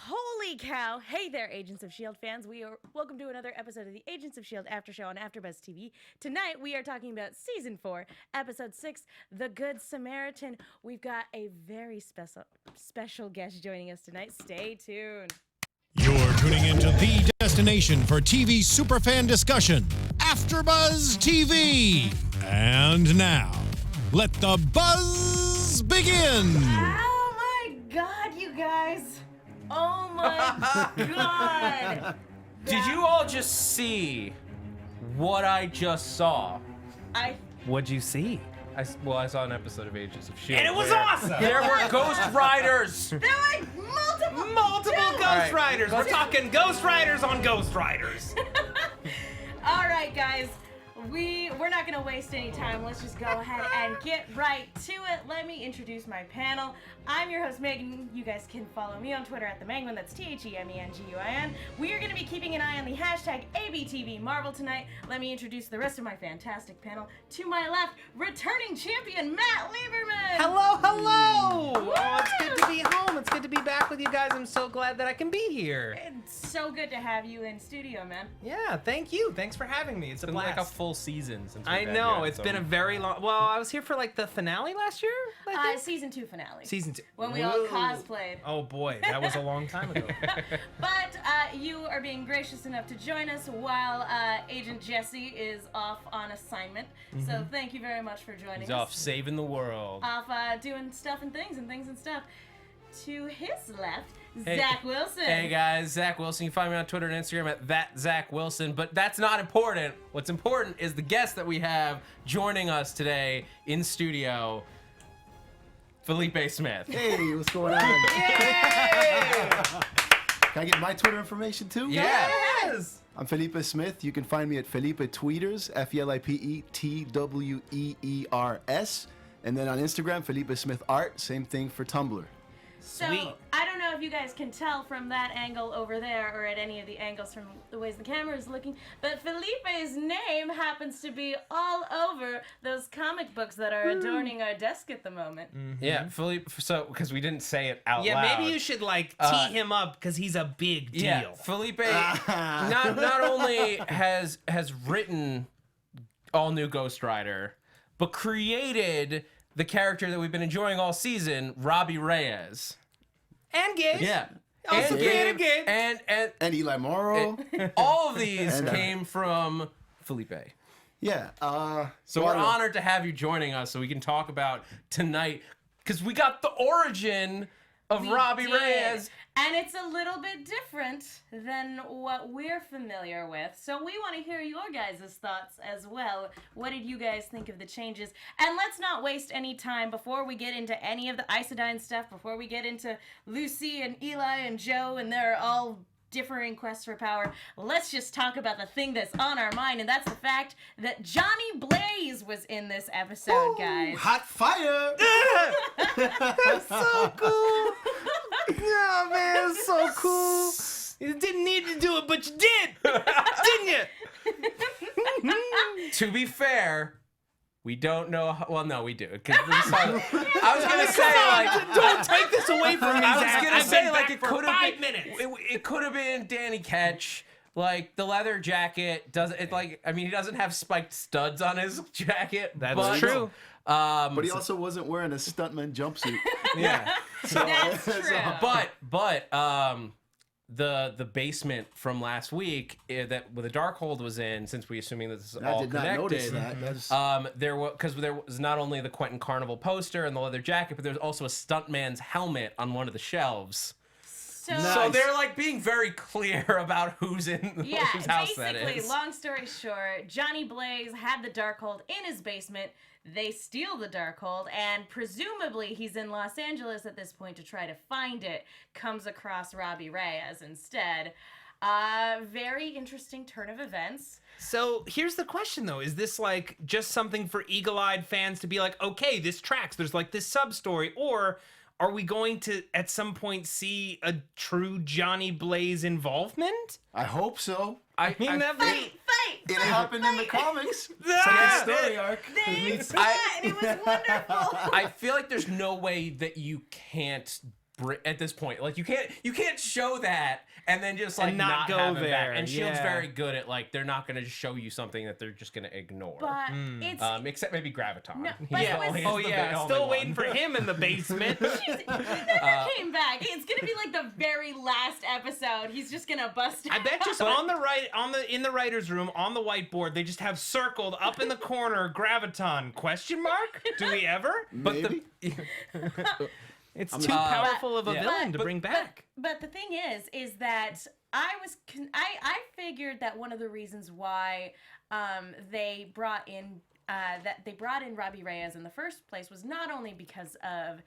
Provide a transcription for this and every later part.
Holy cow. Hey there, Agents of S.H.I.E.L.D. fans. Welcome to another episode of the Agents of S.H.I.E.L.D. After Show on AfterBuzz TV. Tonight, we are talking about Season 4, Episode 6, The Good Samaritan. We've got a very special guest joining us tonight. Stay tuned. You're tuning into the destination for TV superfan discussion, AfterBuzz TV. And now, let the buzz begin. Oh my God, you guys. Oh my God. Did you all just see what I just saw? What'd you see? I saw an episode of Agents of S.H.I.E.L.D. And it was awesome! There were Ghost Riders! There were Multiple Ghost Riders! We're talking Ghost Riders on Ghost Riders! All right, guys. We're not going to waste any time. Let's just go ahead and get right to it. Let me introduce my panel. I'm your host, Megan. You guys can follow me on Twitter at @TheManguin. That's TheMenguin. We are going to be keeping an eye on the hashtag ABTVMarvel tonight. Let me introduce the rest of my fantastic panel. To my left, returning champion, Matt Liberman. Hello, hello! Oh, it's good to be home. It's good to be back with you guys. I'm so glad that I can be here. It's so good to have you in studio, man. Yeah, thank you. Thanks for having me. It's a Been blast. like a full season since we've I had know. you, It's so- been a very long... Well, I was here for like the finale last year, I think? Season 2 finale. Season 2. When we all cosplayed. Oh boy, that was a long time ago. But you are being gracious enough to join us while Agent Jesse is off on assignment. So thank you very much for joining He's us. off saving the world. Off doing stuff and things and stuff. To his left, Zach Wilson. Hey guys, Zach Wilson. You can find me on Twitter and Instagram at @ThatZachWilson. But that's not important. What's important is the guest that we have joining us today in studio, Felipe Smith. Hey, what's going on? Can I get my Twitter information too? Yeah. Yes! I'm Felipe Smith. You can find me at Felipe Tweeters, FELIPETWEERS. And then on Instagram, Felipe Smith Art. Same thing for Tumblr. So, Sweet. I don't know if you guys can tell from that angle over there or at any of the angles from the ways the camera is looking, but Felipe's name happens to be all over those comic books that are adorning our desk at the moment. Yeah, Felipe. So because we didn't say it out Yeah, loud. maybe you should like tee him up because he's a big deal. Yeah, Felipe not only has written all new Ghost Rider, but created the character that we've been enjoying all season, Robbie Reyes. And gays. Yeah. Also created Gabe. And And Eli Morrow. all of these And, came from Felipe. Yeah. So we're honored to have you joining us so we can talk about tonight, because we got the origin of We Robbie did. Reyes. And it's a little bit different than what we're familiar with. So we want to hear your guys' thoughts as well. What did you guys think of the changes? And let's not waste any time before we get into any of the Isodyne stuff, before we get into Lucy and Eli and Joe and their all differing quests for power. Let's just talk about the thing that's on our mind, and that's the fact that Johnny Blaze was in this episode, guys. Hot fire! That's so cool. Yeah, man, it's so cool. You didn't need to do it, but you did, didn't you? To be fair, we don't know. Well, no, we do. 'Cause we saw, I was gonna say like, Don't take this away from me, I was Zach. gonna I've say been like back it for could have 5 been. minutes. It could have been Danny Ketch. Like the leather jacket doesn't. It like I mean he doesn't have spiked studs on his jacket. That's but, true. But But he also wasn't wearing a stuntman jumpsuit. yeah. That's true. But the basement from last week that where the Darkhold was in, since we assuming that this is I all did not connected. notice that. That's, There was not only the Quentin Carnival poster and the leather jacket, but there was also a stuntman's helmet on one of the shelves. So, Nice. So they're like being very clear about who's in yeah, whose house that basically, is. long story short, Johnny Blaze had the Darkhold in his basement. They steal the Darkhold, and presumably he's in Los Angeles at this point to try to find it. Comes across Robbie Reyes instead. Very interesting turn of events. So here's the question, though. Is this like just something for eagle-eyed fans to be like, okay, this tracks, there's like this sub-story, or are we going to at some point see a true Johnny Blaze involvement? I hope so. I mean, that Fight! It happened in the comics. Ah! Second story arc. They fought, and it was wonderful. I feel like there's no way that you can't at this point. Like you can't show that and then just like And not go have him there. back. And Shield's Yeah. very good at like they're not going to show you something that they're just going to ignore. But it's Except maybe Graviton. No, He's but it was- always Oh the yeah, only still one. waiting for him in the basement. he never came back. It's gonna be like the very last episode. He's just gonna bust I out. bet just in the writers' room on the whiteboard they just have circled up in the corner Graviton question mark? Do we ever? But Maybe. It's too powerful of a yeah. villain to bring back. But the thing is that I figured that one of the reasons why they brought in Robbie Reyes in the first place was not only because of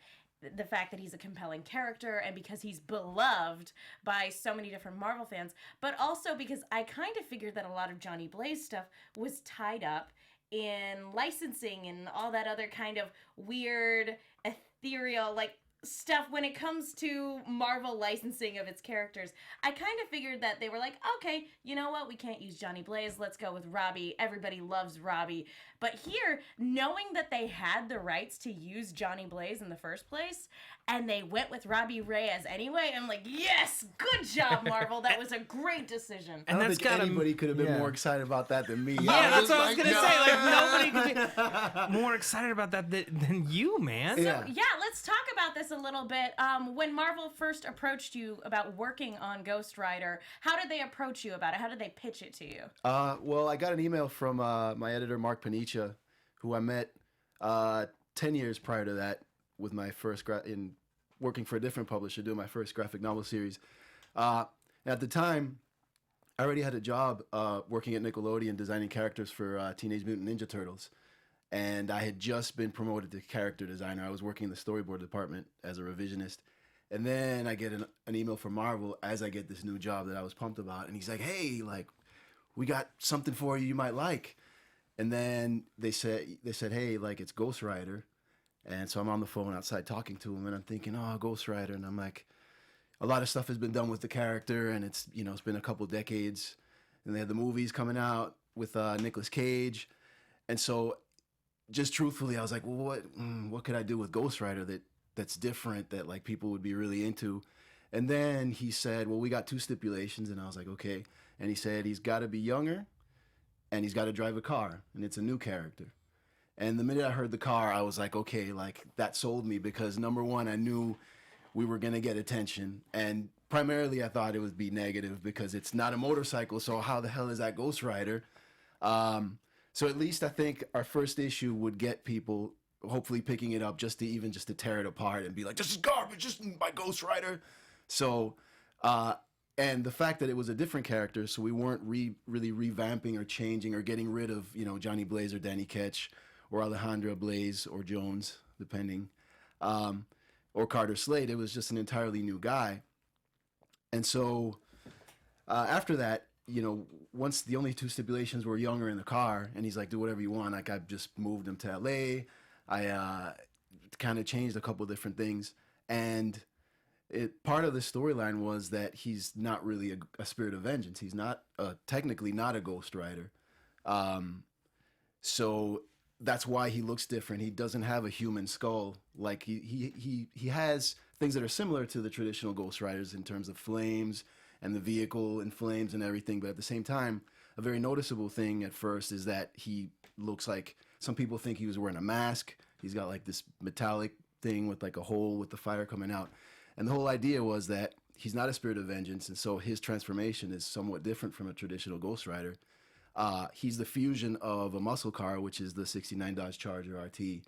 the fact that he's a compelling character and because he's beloved by so many different Marvel fans, but also because I kind of figured that a lot of Johnny Blaze stuff was tied up in licensing and all that other kind of weird, ethereal, like, stuff when it comes to Marvel licensing of its characters. I kind of figured that they were like, okay, you know what? We can't use Johnny Blaze. Let's go with Robbie. Everybody loves Robbie. But here, knowing that they had the rights to use Johnny Blaze in the first place, and they went with Robbie Reyes anyway, I'm like, yes, good job, Marvel. That was a great decision. I don't that's think gotta- anybody could have been yeah. more excited about that than me. Yeah, that's was what I was like, gonna no. say. Like nobody could be more excited about that than you, man. Yeah. Yeah, let's talk about this a little bit. When Marvel first approached you about working on Ghost Rider, how did they approach you about it? How did they pitch it to you? Well, I got an email from my editor, Mark Panicia, who I met 10 years prior to that with my first in working for a different publisher, doing my first graphic novel series. At the time, I already had a job working at Nickelodeon designing characters for Teenage Mutant Ninja Turtles. And I had just been promoted to character designer. I was working in the storyboard department as a revisionist. And then I get an email from Marvel as I get this new job that I was pumped about. And he's like, hey, like, we got something for you might like. And then they said, hey, like, it's Ghost Rider. And so I'm on the phone outside talking to him, and I'm thinking, oh, Ghost Rider. And I'm like, a lot of stuff has been done with the character, and it's been a couple decades. And they had the movies coming out with Nicolas Cage. And so just truthfully, I was like, well, what could I do with Ghost Rider that's different, that like people would be really into? And then he said, well, we got 2 stipulations. And I was like, okay. And he said he's got to be younger and he's got to drive a car, and it's a new character. And the minute I heard the car, I was like, okay, like that sold me, because number one, I knew we were going to get attention. And primarily I thought it would be negative because it's not a motorcycle. So how the hell is that Ghost Rider? So at least I think our first issue would get people hopefully picking it up just to tear it apart and be like, this is garbage, this is my Ghost Rider. So, and the fact that it was a different character, so we weren't really revamping or changing or getting rid of, Johnny Blaze or Danny Ketch or Alejandra Blaze or Jones, depending, or Carter Slade. It was just an entirely new guy. And so after that, once the only 2 stipulations were younger in the car, and he's like, do whatever you want. Like, I just moved him to LA. I kind of changed a couple different things. And part of the storyline was that he's not really a spirit of vengeance. He's not technically not a Ghost Rider. So that's why he looks different. He doesn't have a human skull. Like he has things that are similar to the traditional Ghost Riders in terms of flames and the vehicle in flames and everything. But at the same time, a very noticeable thing at first is that he looks like, some people think he was wearing a mask. He's got like this metallic thing with like a hole with the fire coming out. And the whole idea was that he's not a spirit of vengeance. And so his transformation is somewhat different from a traditional Ghost Rider. He's the fusion of a muscle car, which is the 69 Dodge Charger RT,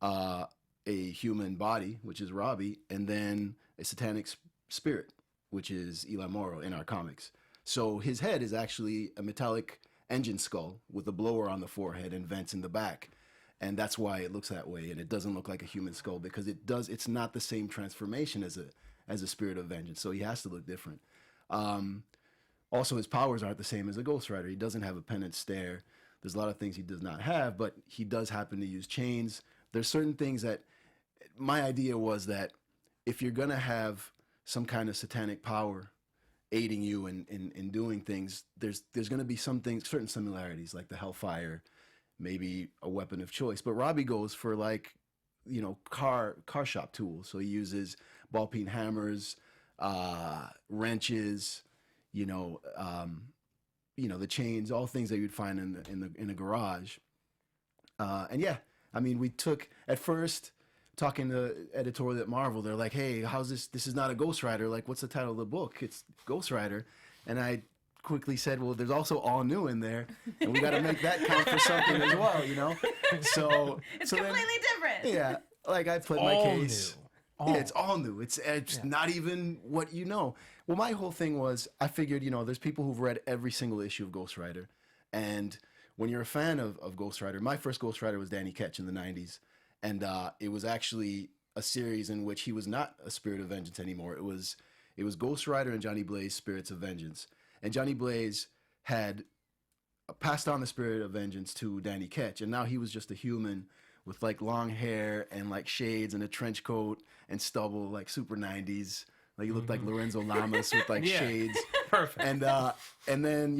a human body, which is Robbie, and then a satanic spirit, which is Eli Morrow in our comics. So his head is actually a metallic engine skull with a blower on the forehead and vents in the back. And that's why it looks that way, and it doesn't look like a human skull, because it's not the same transformation as a spirit of vengeance. So he has to look different. Also, his powers aren't the same as a Ghost Rider. He doesn't have a penance stare. There's a lot of things he does not have, but he does happen to use chains. There's certain things that, my idea was that if you're going to have some kind of satanic power aiding you in doing things, there's going to be certain similarities, like the Hellfire, maybe a weapon of choice. But Robbie goes for car shop tools. So he uses ball peen hammers, wrenches, the chains, all things that you'd find in a garage. And yeah, I mean, we took at first talking to editorial at Marvel. They're like, "Hey, how's this? This is not a Ghost Rider. Like, what's the title of the book? It's Ghost Rider." And I quickly said, "Well, there's also All New in there, and we got to make that count for something as well, So It's so completely different. yeah, like I put my All case. new. Yeah, it's all new. It's not even what you know. Well, my whole thing was I figured, there's people who've read every single issue of Ghost Rider. And when you're a fan of Ghost Rider, my first Ghost Rider was Danny Ketch in the 90s. And it was actually a series in which he was not a Spirit of Vengeance anymore. It was Ghost Rider and Johnny Blaze, Spirits of Vengeance. And Johnny Blaze had passed on the Spirit of Vengeance to Danny Ketch. And now he was just a human with like long hair and like shades and a trench coat and stubble, like super 90s. Like he looked like Lorenzo Lamas with like shades. Perfect. And then,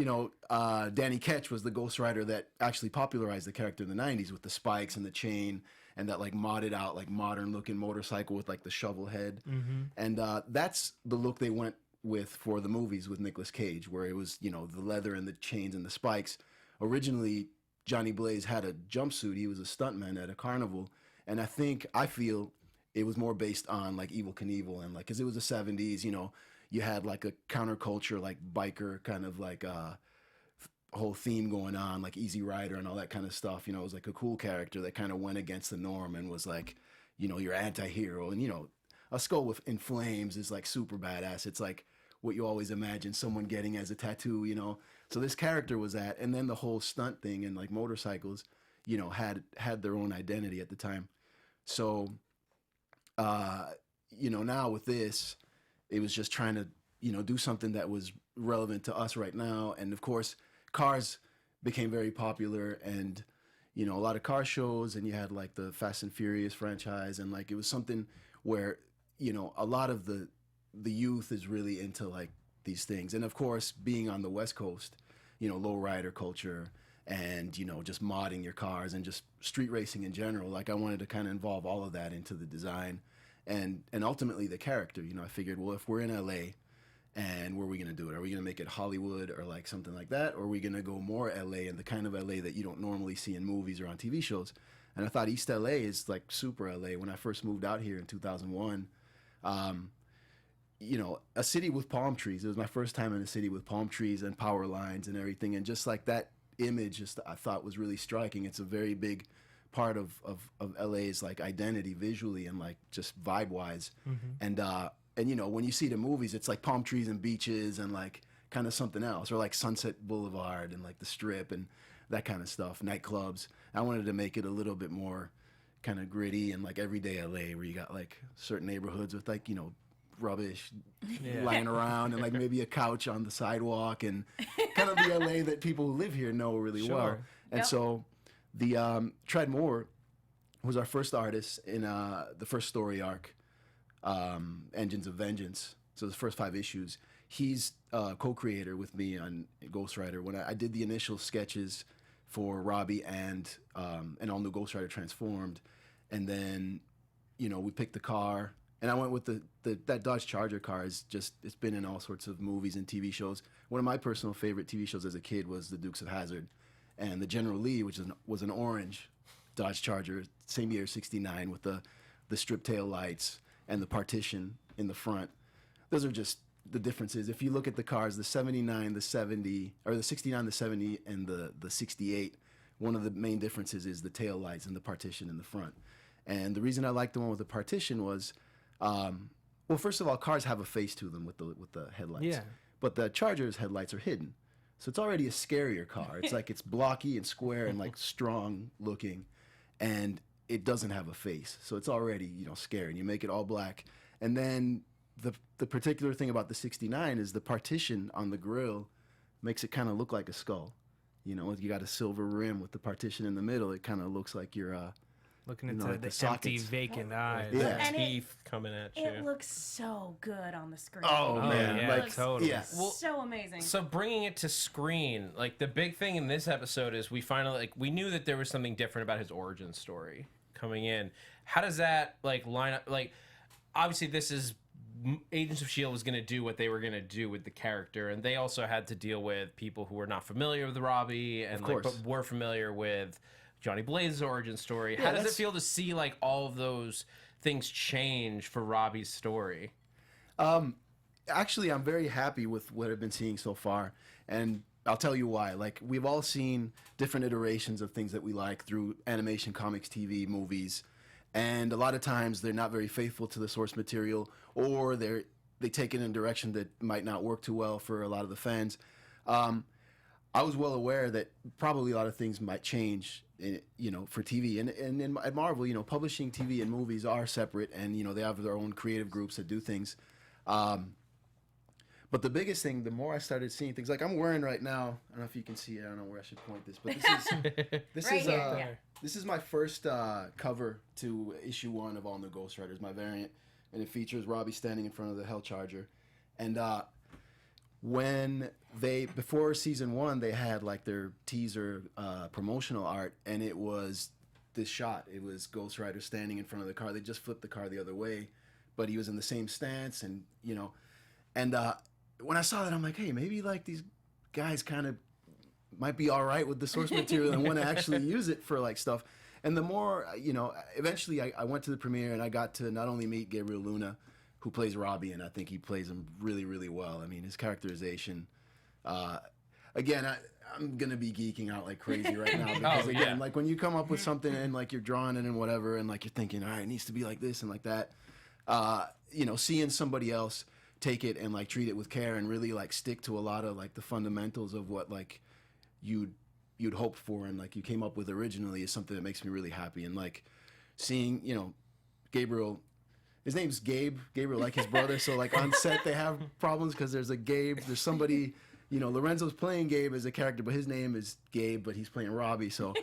Danny Ketch was the Ghost Rider that actually popularized the character in the 90s with the spikes and the chain and that like modded out like modern looking motorcycle with like the shovel head. And that's the look they went with for the movies with Nicolas Cage, where it was, the leather and the chains and the spikes. Originally, Johnny Blaze had a jumpsuit. He was a stuntman at a carnival. And I feel it was more based on like Evel Knievel and like, cause it was the 70s, you had like a counterculture, like biker kind of like whole theme going on, like Easy Rider and all that kind of stuff. It was like a cool character that kind of went against the norm and was like, your anti-hero. And, a skull in flames is like super badass. It's like what you always imagine someone getting as a tattoo, So this character was that. And then the whole stunt thing and like motorcycles, had their own identity at the time. So, now with this, it was just trying to, do something that was relevant to us right now. And of course, cars became very popular and, a lot of car shows, and you had like the Fast and Furious franchise. And like, it was something where, a lot of the youth is really into like these things. And of course, being on the West Coast, low rider culture and, just modding your cars and just street racing in general. Like I wanted to kind of involve all of that into the design and ultimately the character. I figured, well, if we're in LA and where are we going to do it? Are we going to make it Hollywood or like something like that? Or are we going to go more LA and the kind of LA that you don't normally see in movies or on TV shows? And I thought East LA is like super LA. When I first moved out here in 2001, a city with palm trees. It was my first time in a city with palm trees and power lines and everything. And just like that image, I thought was really striking. It's a very big part of LA's like identity visually and like just vibe wise. And when you see the movies, it's like palm trees and beaches and like kind of something else, or like Sunset Boulevard and like the Strip and that kind of stuff, nightclubs. I wanted to make it a little bit more kind of gritty and like everyday LA, where you got like certain neighborhoods with like, rubbish lying around and like maybe a couch on the sidewalk and kind of the LA that people who live here know really well. And so the Tread Moore was our first artist in the first story arc, Engines of Vengeance. So the first 5 issues. He's co-creator with me on Ghost Rider. When I did the initial sketches for Robbie and an all new Ghost Rider Transformed, and then we picked the car. And I went with that Dodge Charger car. It's been in all sorts of movies and TV shows. One of my personal favorite TV shows as a kid was The Dukes of Hazzard. And the General Lee, which was an orange Dodge Charger, same year, 69, with the strip tail lights and the partition in the front. Those are just the differences. If you look at the cars, the 79, the 70, or the 69, the 70, and the 68, one of the main differences is the tail lights and the partition in the front. And the reason I liked the one with the partition was, well, first of all, cars have a face to them with the headlights. Yeah. But the Charger's headlights are hidden. So it's already a scarier car. It's like it's blocky and square and like strong looking, and it doesn't have a face. So it's already, scary. And you make it all black. And then the particular thing about the 69 is the partition on the grill makes it kind of look like a skull. You got a silver rim with the partition in the middle. It kind of looks like you're looking into like the the empty, sockets. vacant eyes. Yeah. And Teeth coming at you. it looks so good on the screen. Oh, man. yeah, Like, looks totally. yeah. so amazing. So bringing it to screen, like the big thing in this episode is we finally we knew that there was something different about his origin story coming in. How does that like line up? Like obviously this is Agents of S.H.I.E.L.D. was going to do what they were going to do with the character, and they also had to deal with people who were not familiar with Robbie and but were familiar with Johnny Blaze's origin story. How does it feel to see like all of those things change for Robbie's story? Actually, I'm very happy with what I've been seeing so far, and I'll tell you why. Like, we've all seen different iterations of things that we like through animation, comics, TV, movies, and a lot of times they're not very faithful to the source material, or they take it in a direction that might not work too well for a lot of the fans. I was well aware that probably a lot of things might change, for TV. And at Marvel, publishing TV and movies are separate, and, they have their own creative groups that do things. But the biggest thing, the more I started seeing things, like I'm wearing right now, I don't know if you can see it, I don't know where I should point this, but this is my first cover to issue 1 of All New Ghost Riders, my variant, and it features Robbie standing in front of the Hell Charger. And when before season 1, they had like their teaser promotional art, and it was this shot. It was Ghost Rider standing in front of the car. They just flipped the car the other way, but he was in the same stance, and when I saw that, I'm like, hey, maybe like these guys kind of might be all right with the source material and want to actually use it for like stuff. And the more, eventually I went to the premiere and I got to not only meet Gabriel Luna, who plays Robbie, and I think he plays him really, really well. I mean, his characterization, again, I'm going to be geeking out like crazy right now because again, like when you come up with something and like you're drawing it and whatever, and like you're thinking, all right, it needs to be like this and like that, seeing somebody else take it and like treat it with care and really like stick to a lot of like the fundamentals of what like you'd hoped for and like you came up with originally is something that makes me really happy. And like seeing, Gabriel, his name's Gabriel, like his brother. So like on set they have problems because there's a Gabe, there's somebody, Lorenzo's playing Gabe as a character, but his name is Gabe, but he's playing Robbie. So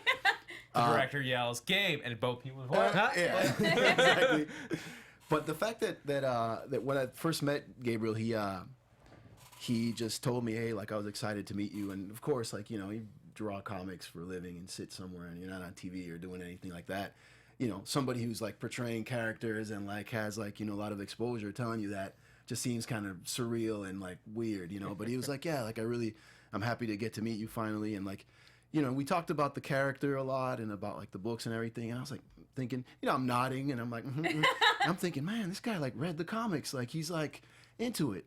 the director yells Gabe, and both people what? Yeah, exactly. But the fact that when I first met Gabriel, he just told me, hey, like I was excited to meet you, and of course, like you draw comics for a living and sit somewhere and you're not on TV or doing anything like that. Somebody who's like portraying characters and like has like a lot of exposure telling you that just seems kind of surreal and like weird, But he was like, yeah, like I'm happy to get to meet you finally, and like we talked about the character a lot and about like the books and everything, and I was like thinking, I'm nodding and I'm like, I'm thinking, man, this guy like read the comics, like he's like into it,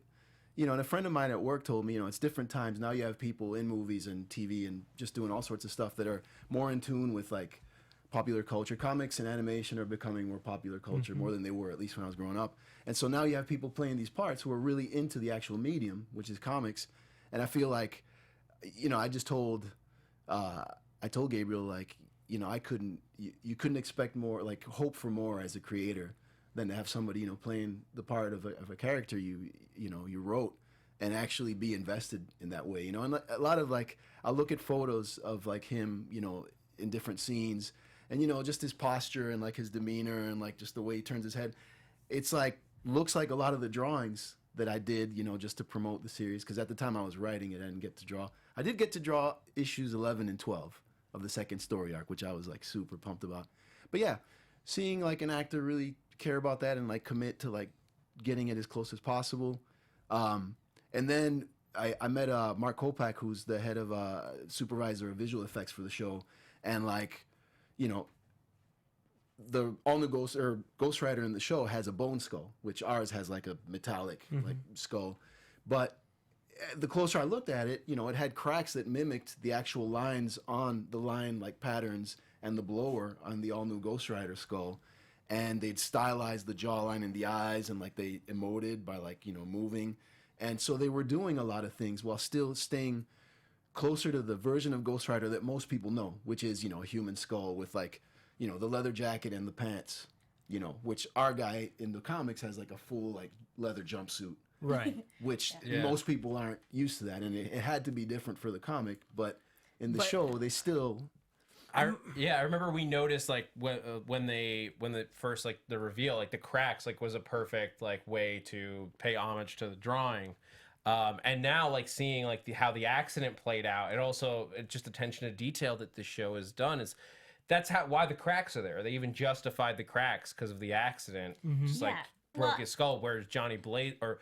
and a friend of mine at work told me, it's different times now. You have people in movies and TV and just doing all sorts of stuff that are more in tune with like popular culture. Comics and animation are becoming more popular culture, more than they were at least when I was growing up. And so now you have people playing these parts who are really into the actual medium, which is comics. And I feel like, I just told, I told Gabriel, like, you couldn't expect more, like hope for more as a creator than to have somebody, playing the part of a character you wrote and actually be invested in that way, And a lot of like, I look at photos of like him, in different scenes, and just his posture and like his demeanor and like just the way he turns his head. It's like, looks like a lot of the drawings that I did, just to promote the series. Because at the time I was writing it, I didn't get to draw. I did get to draw issues 11 and 12 of the second story arc, which I was like super pumped about. But yeah, seeing like an actor really care about that and like commit to like getting it as close as possible. And then I met Mark Kopak, who's the head of supervisor of visual effects for the show, and like, the all new Ghost Rider in the show has a bone skull, which ours has like a metallic like skull. But the closer I looked at it, it had cracks that mimicked the actual lines on the line like patterns and the blower on the all new Ghost Rider skull. And they'd stylized the jawline and the eyes, and like they emoted by like, moving. And so they were doing a lot of things while still staying closer to the version of Ghost Rider that most people know, which is, a human skull with like, the leather jacket and the pants, which our guy in the comics has like a full like leather jumpsuit. Right. Which most people aren't used to that. And it had to be different for the comic, but in the show, they still... I remember we noticed like when the first like the reveal, like the cracks like was a perfect like way to pay homage to the drawing. And now like seeing like how the accident played out, and also just attention to detail that the show has done is that's why the cracks are there. They even justified the cracks because of the accident. Just like broke his skull, whereas Johnny Blaze or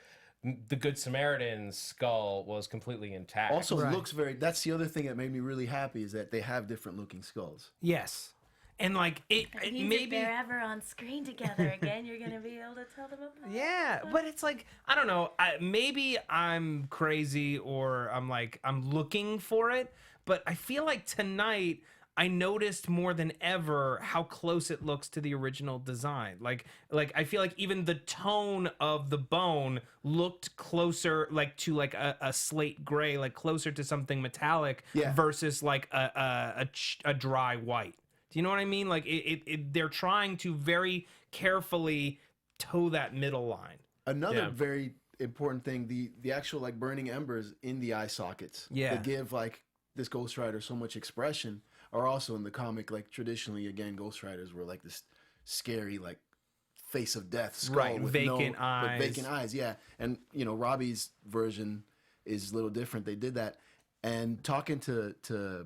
the Good Samaritan's skull was completely intact. Also, looks very. That's the other thing that made me really happy is that they have different looking skulls. Yes. And like it maybe if they're ever on screen together again, you're gonna be able to tell them apart. Yeah, but it's like I don't know. Maybe I'm crazy or I'm looking for it. But I feel like tonight I noticed more than ever how close it looks to the original design. Like I feel like even the tone of the bone looked closer, like to like a slate gray, like closer to something metallic versus like a dry white. Do you know what I mean? Like they're trying to very carefully toe that middle line. Another very important thing, the actual like burning embers in the eye sockets that give like this Ghost Rider so much expression are also in the comic. Like traditionally, again, Ghost Riders were like this scary like face of death skull with vacant eyes. With vacant eyes, yeah. And you know, Robbie's version is a little different. They did that. And talking to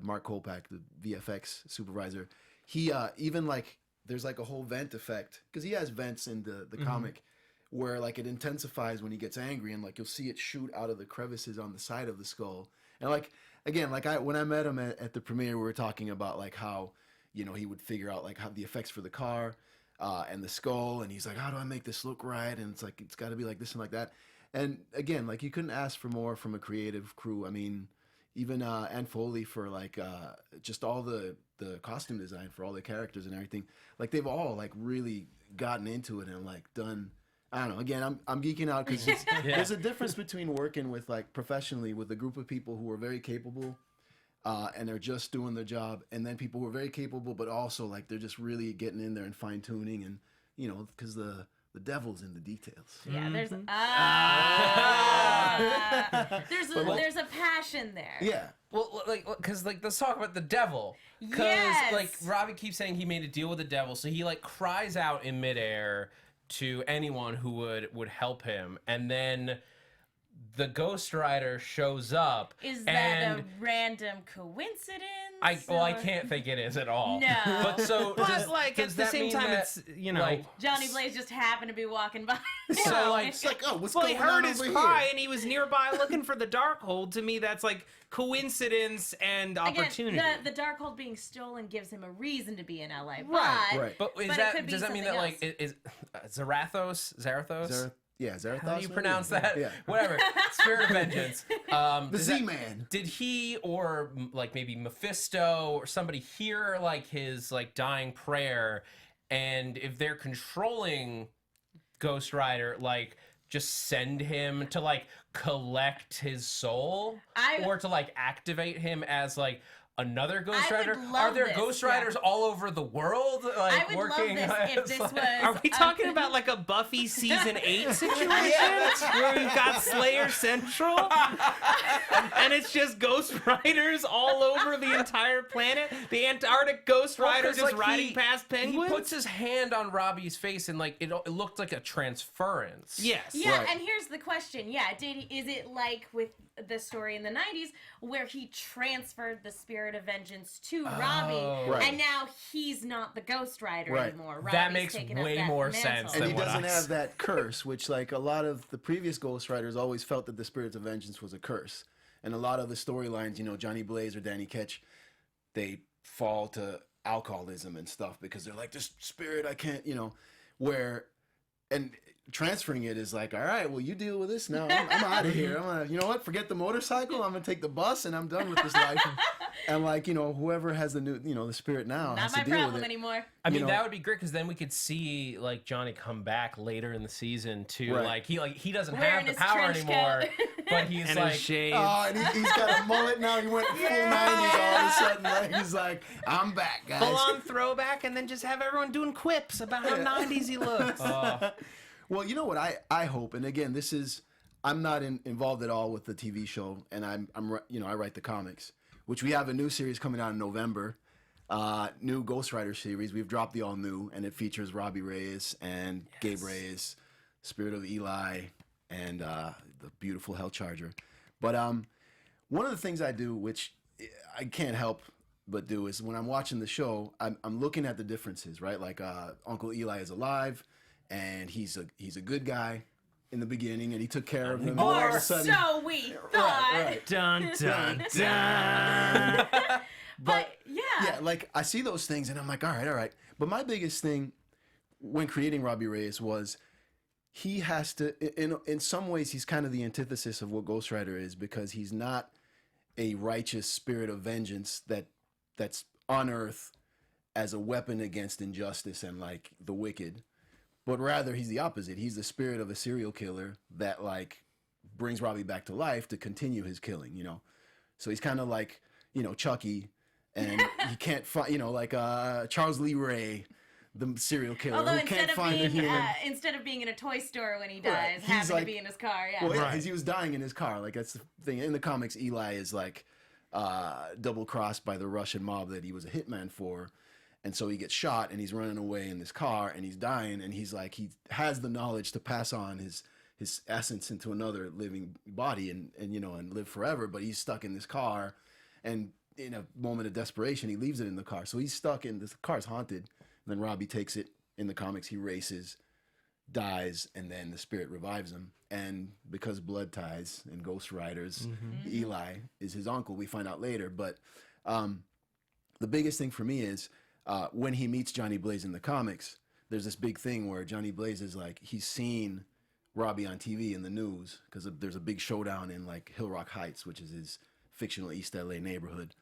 Mark Kolpak, the VFX supervisor, he even like there's like a whole vent effect because he has vents in the comic where like it intensifies when he gets angry and like you'll see it shoot out of the crevices on the side of the skull. And like again, like when I met him at the premiere, we were talking about like how, you know, he would figure out like how the effects for the car and the skull, and he's like, how do I make this look right? And it's like it's got to be like this and like that. And again, like you couldn't ask for more from a creative crew. I mean, even Ann Foley for like just all the costume design for all the characters and everything. Like they've all like really gotten into it and like done. I don't know. Again, I'm geeking out because there's a difference between working with like professionally with a group of people who are very capable and they're just doing their job, and then people who are very capable but also like they're just really getting in there and fine tuning, and you know, because the devil's in the details. Yeah, there's there's a passion there. Yeah. Well, like, because like let's talk about the devil. Because like Robbie keeps saying he made a deal with the devil, so he like cries out in midair to anyone who would help him, and then the Ghost Rider shows up. Is that a random coincidence? I can't think it is at all. No. But so But like at the same time, it's, you know, like, Johnny Blaze just happened to be walking by. So like It's like, oh, what's well, going he on heard his over cry here? and he was nearby looking for the Darkhold. To me, that's like coincidence and opportunity. Again, the Darkhold being stolen gives him a reason to be in LA. Right. But it could be does that mean that something like is Zarathos? Zarathos. How do you pronounce that? Yeah. Whatever. Spirit of Vengeance. The Z-Man. Did he or like maybe Mephisto or somebody hear like his like dying prayer, and if they're controlling Ghost Rider, like just send him to like collect his soul, or to like activate him as like another Ghost Rider? Are there Ghost Riders all over the world? Like, I would working love this if this was. Are we talking about like a Buffy season 8 situation where we've got Slayer Central and it's just Ghost Riders all over the entire planet? The Antarctic Ghost Rider just riding past penguins? He puts his hand on Robbie's face and like it looked like a transference. Yes. Yeah, Right. and here's the question. Yeah, is it like with the story in the 90s where he transferred the spirit of vengeance to Robbie, Right. and now he's not the Ghost Rider Right. anymore? That Robbie's makes taken up way that more mantle. sense And than he what doesn't I have that curse, which like a lot of the previous Ghost Riders always felt that the spirits of vengeance was a curse. And a lot of the storylines, you know, Johnny Blaze or Danny Ketch, they fall to alcoholism and stuff because they're like, this spirit, I can't, you know, and transferring it is like, all right, well, you deal with this now. I'm out of here. I'm gonna, you know what? Forget the motorcycle. I'm gonna take the bus, and I'm done with this life. And like, you know, whoever has the new, you know, the spirit now Not has my to deal problem with it. anymore. I mean, know- that would be great because then we could see like Johnny come back later in the season too. Right. He doesn't Wearing have the his power trench anymore, coat. but he's And like his shades. Oh, and he's got a mullet now. He went full 90s all of a sudden. Like, he's like, I'm back, guys. Full on throwback and then just have everyone doing quips about how 90s he looks. Well, you know what I hope, and again, this is, I'm not involved at all with the TV show, and I'm you know, I write the comics, which we have a new series coming out in November, new Ghost Rider series. We've dropped the all new, and it features Robbie Reyes and Gabe Reyes, Spirit of Eli, and the beautiful Hell Charger. But one of the things I do, which I can't help but do, is when I'm watching the show, I'm looking at the differences, right? Like Uncle Eli is alive. and he's a good guy in the beginning, and he took care of him. Or all of a sudden, so we thought. right. Dun dun dun. But yeah. like I see those things, and I'm like, all right. But my biggest thing when creating Robbie Reyes was he has to, in some ways, he's kind of the antithesis of what Ghost Rider is, because he's not a righteous spirit of vengeance that's on Earth as a weapon against injustice and like the wicked, but rather he's the opposite. He's the spirit of a serial killer that like brings Robbie back to life to continue his killing, you know? So he's kind of like, you know, Chucky, and he can't find, you know, like Charles Lee Ray, the serial killer, Although who can't find a human. instead of being in a toy store when he dies, Right. He's happened like- to be in his car. Yeah. Well, yeah, Right. 'cause he was dying in his car. Like that's the thing. In the comics, Eli is like double crossed by the Russian mob that he was a hitman for, and so he gets shot and he's running away in this car and he's dying, and he's like he has the knowledge to pass on his essence into another living body and you know and live forever, but he's stuck in this car, and in a moment of desperation he leaves it in the car. So he's stuck in this car's haunted. And then Robbie takes it. In the comics, he races, dies, and then the spirit revives him. And because blood ties and Ghost Riders, Eli is his uncle. We find out later. But the biggest thing for me is when he meets Johnny Blaze in the comics, there's this big thing where Johnny Blaze is like, he's seen Robbie on TV in the news because there's a big showdown in like Hill Rock Heights, which is his fictional East LA neighborhood.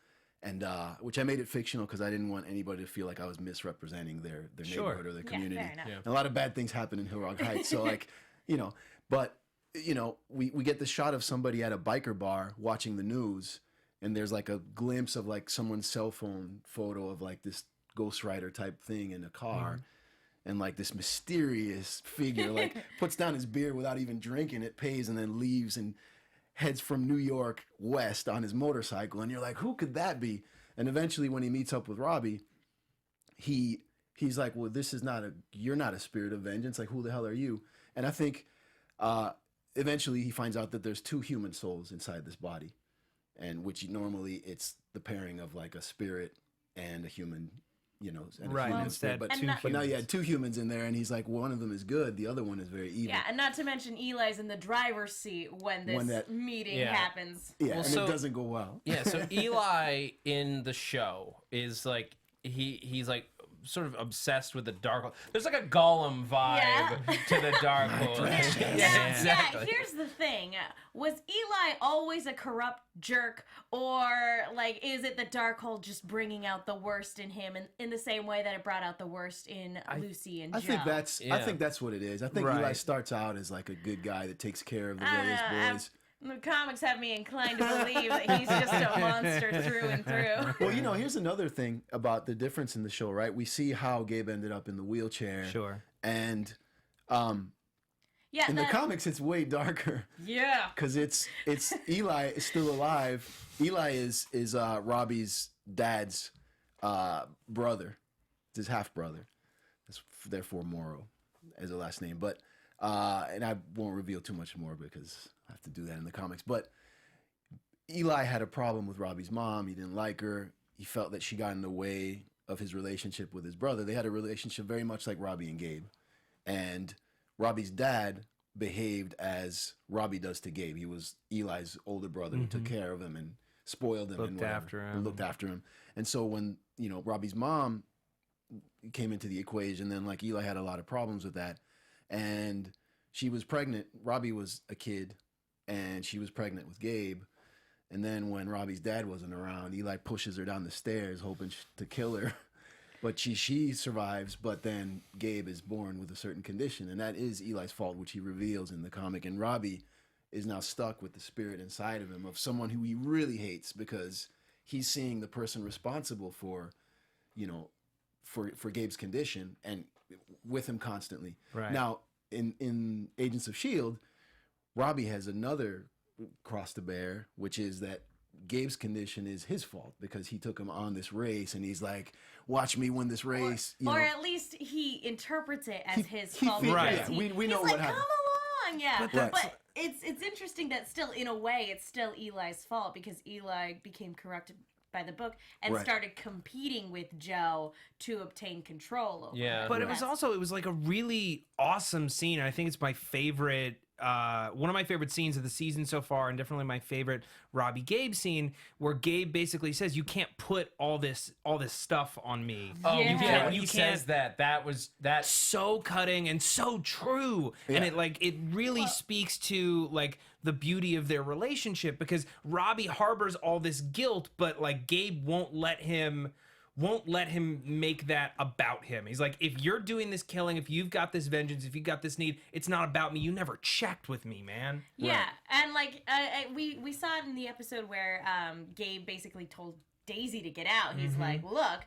And which I made it fictional because I didn't want anybody to feel like I was misrepresenting their Sure. neighborhood or their Yeah, community. fair enough. Yeah. And a lot of bad things happen in Hill Rock Heights. So like, you know, but you know, we get this shot of somebody at a biker bar watching the news, and there's like a glimpse of like someone's cell phone photo of like this Ghost Rider type thing in a car. And like this mysterious figure like puts down his beer without even drinking it, pays, and then leaves and heads from New York west on his motorcycle. And you're like, who could that be? And eventually when he meets up with Robbie, he's like, well, you're not a spirit of vengeance. Like, who the hell are you? And I think eventually he finds out that there's two human souls inside this body, and which normally it's the pairing of like a spirit and a human, you know, and a Right. human Instead, spirit. And two not- But now you humans. had two humans in there, and he's like, one of them is good, the other one is very evil. Yeah, and not to mention Eli's in the driver's seat when this When that- meeting Yeah. happens. Yeah, Well, and so- it doesn't go well. Yeah, so Eli in the show is like he's like sort of obsessed with the dark. There's like a Gollum vibe Yeah. to the dark. Yeah, here's the thing. Was Eli always a corrupt jerk, or like is it the Darkhold just bringing out the worst in him in the same way that it brought out the worst in Lucy and I Joe? think that's what it is. I think Eli Right. starts out as like a good guy that takes care of the I don't Reyes know, boys. The comics have me inclined to believe that he's just a monster through and through. Well, you know, here's another thing about the difference in the show, right? We see how Gabe ended up in the wheelchair. Sure. And Yeah, in the comics, it's way darker yeah. because it's Eli is still alive. Eli is Robbie's dad's brother. It's his half brother. That's therefore Morrow as a last name. But and I won't reveal too much more because I have to do that in the comics. But Eli had a problem with Robbie's mom. He didn't like her. He felt that she got in the way of his relationship with his brother. They had a relationship very much like Robbie and Gabe. And Robbie's dad behaved as Robbie does to Gabe. He was Eli's older brother who took care of him and spoiled him and Looked whatever, after him. and looked after him. And so when, you know, Robbie's mom came into the equation, then like Eli had a lot of problems with that. And she was pregnant. Robbie was a kid and she was pregnant with Gabe. And then when Robbie's dad wasn't around, Eli pushes her down the stairs hoping to kill her. But she survives, but then Gabe is born with a certain condition, and that is Eli's fault, which he reveals in the comic. And Robbie is now stuck with the spirit inside of him of someone who he really hates because he's seeing the person responsible for, you know, for Gabe's condition and with him constantly. Right. Now, in Agents of S.H.I.E.L.D., Robbie has another cross to bear, which is that Gabe's condition is his fault because he took him on this race, and he's like, watch me win this race. Or at least he interprets it as his he fault. feels- because yeah, we he's know like, what happened. Come along, yeah. But But it's interesting that still, in a way, it's still Eli's fault because Eli became corrupted by the book and Right. started competing with Joe to obtain control over Yeah. her. But it was also, it was like a really awesome scene. I think it's my favorite, one of my favorite scenes of the season so far, and definitely my favorite Robbie Gabe scene, where Gabe basically says, "You can't put all this stuff on me." Oh, Yeah. yeah. When You he can't- says that was that. So cutting and so true, and it really speaks to like the beauty of their relationship, because Robbie harbors all this guilt, but like Gabe won't let him make that about him. He's like, if you're doing this killing, if you've got this vengeance, if you've got this need, it's not about me. You never checked with me, man. Yeah, and like we saw it in the episode where Gabe basically told Daisy to get out. He's like, "Look,